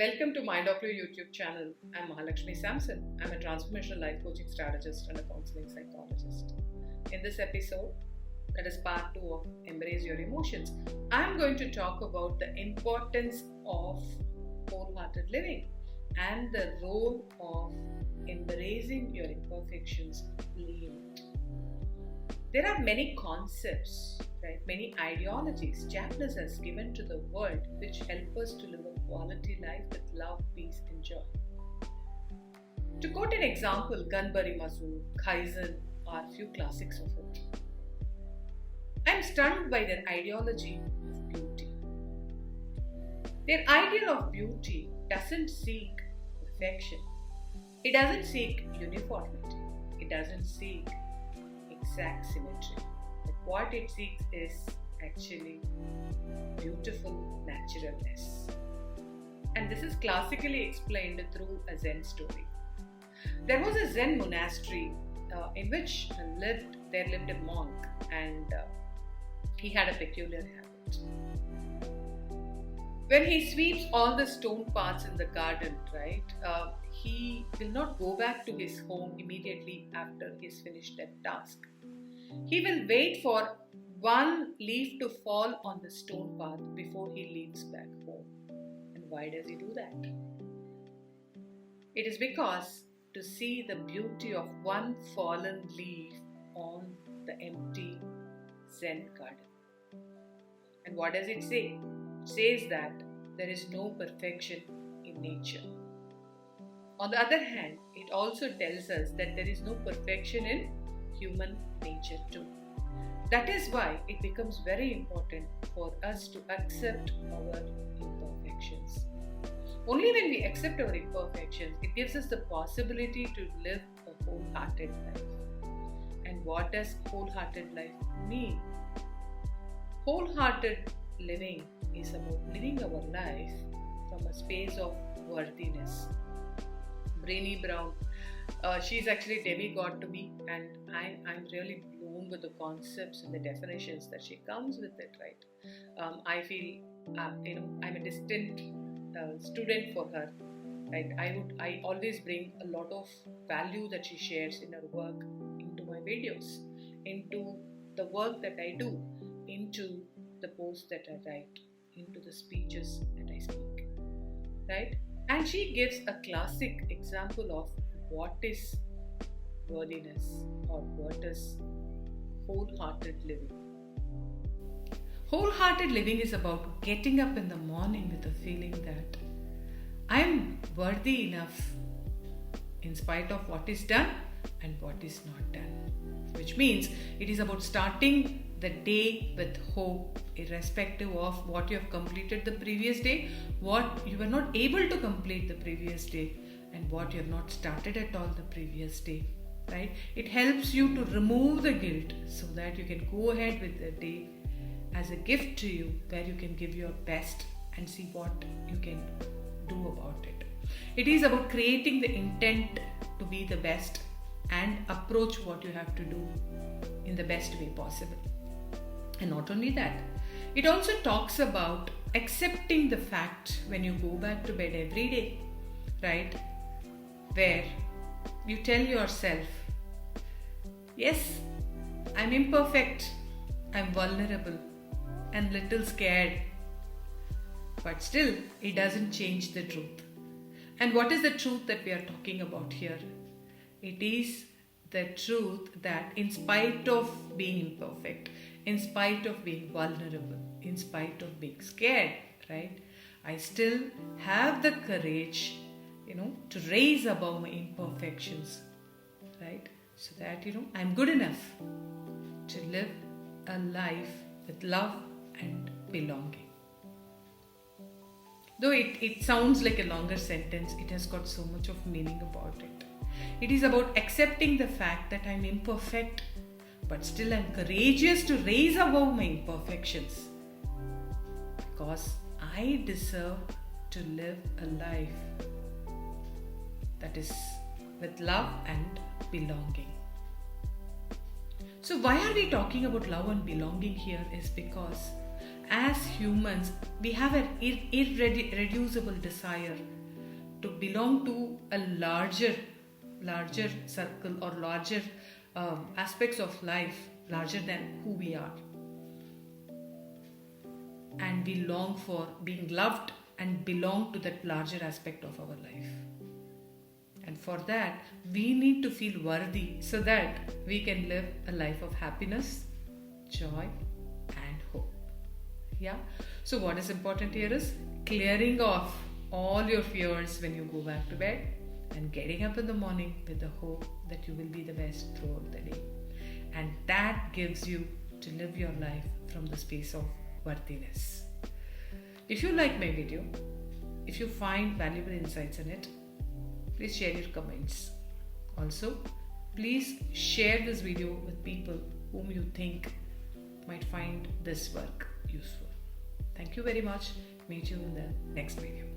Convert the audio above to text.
Welcome to Mindocular YouTube channel. I'm Mahalakshmi Samson. I'm a transformational life coaching strategist and a counseling psychologist. In this episode, that is part 2 of Embrace Your Emotions, I'm going to talk about the importance of wholehearted living and the role of embracing your imperfections. There are many concepts, right? Many ideologies Japanese has given to the world which help us to live a quality life with love, peace, and joy. To quote an example, Ganbarimasu, Kaizen are few classics of it. I am stunned by their ideology of beauty. Their ideal of beauty doesn't seek perfection. It doesn't seek uniformity. It doesn't seek exact symmetry. But what it seeks is actually beautiful naturalness. And this is classically explained through a Zen story. There was a Zen monastery in which there lived a monk, and he had a peculiar habit. When he sweeps all the stone paths in the garden, right, he will not go back to his home immediately after he's finished that task. He will wait for one leaf to fall on the stone path before he leaves back home. And why does he do that? It is because to see the beauty of one fallen leaf on the empty Zen garden. And what does it say? It says that there is no perfection in nature. On the other hand, it also tells us that there is no perfection in human nature too. That is why it becomes very important for us to accept our imperfections. Only when we accept our imperfections, it gives us the possibility to live a wholehearted life. And what does wholehearted life mean? Wholehearted living is about living our life from a space of worthiness. Brené Brown, she's actually demigod to me, and I'm really blown with the concepts and the definitions that she comes with it, right? I feel, I'm a distant student for her, right? I always bring a lot of value that she shares in her work into my videos, into the work that I do, into the posts that I write, into the speeches that I speak, right? And she gives a classic example of what is worthiness or what is wholehearted living. Wholehearted living is about getting up in the morning with a feeling that I'm worthy enough in spite of what is done and what is not done. Which means it is about starting the day with hope, irrespective of what you have completed the previous day, what you were not able to complete the previous day, and what you have not started at all the previous day, right? It helps you to remove the guilt so that you can go ahead with the day as a gift to you, where you can give your best and see what you can do about it. It is about creating the intent to be the best and approach what you have to do in the best way possible. And not only that, it also talks about accepting the fact when you go back to bed every day, right? Where you tell yourself, yes, I'm imperfect, I'm vulnerable, and little scared. But still, it doesn't change the truth. And what is the truth that we are talking about here? It is the truth that in spite of being imperfect, in spite of being vulnerable, in spite of being scared, right, I still have the courage, to raise above my imperfections, right, so that, I'm good enough to live a life with love and belonging. Though it sounds like a longer sentence, it has got so much of meaning about it. It is about accepting the fact that I'm imperfect, but still I'm courageous to raise above my imperfections, because I deserve to live a life that is with love and belonging. So why are we talking about love and belonging here is because as humans, we have an irreducible desire to belong to a larger circle or larger aspects of life, larger than who we are. And we long for being loved and belong to that larger aspect of our life. And for that, we need to feel worthy so that we can live a life of happiness, joy, and hope. Yeah. So what is important here is clearing off all your fears when you go back to bed and getting up in the morning with the hope that you will be the best throughout the day. And that gives you to live your life from the space of worthiness. If you like my video, if you find valuable insights in it, please share your comments. Also, please share this video with people whom you think might find this work useful. Thank you very much. Meet you in the next video.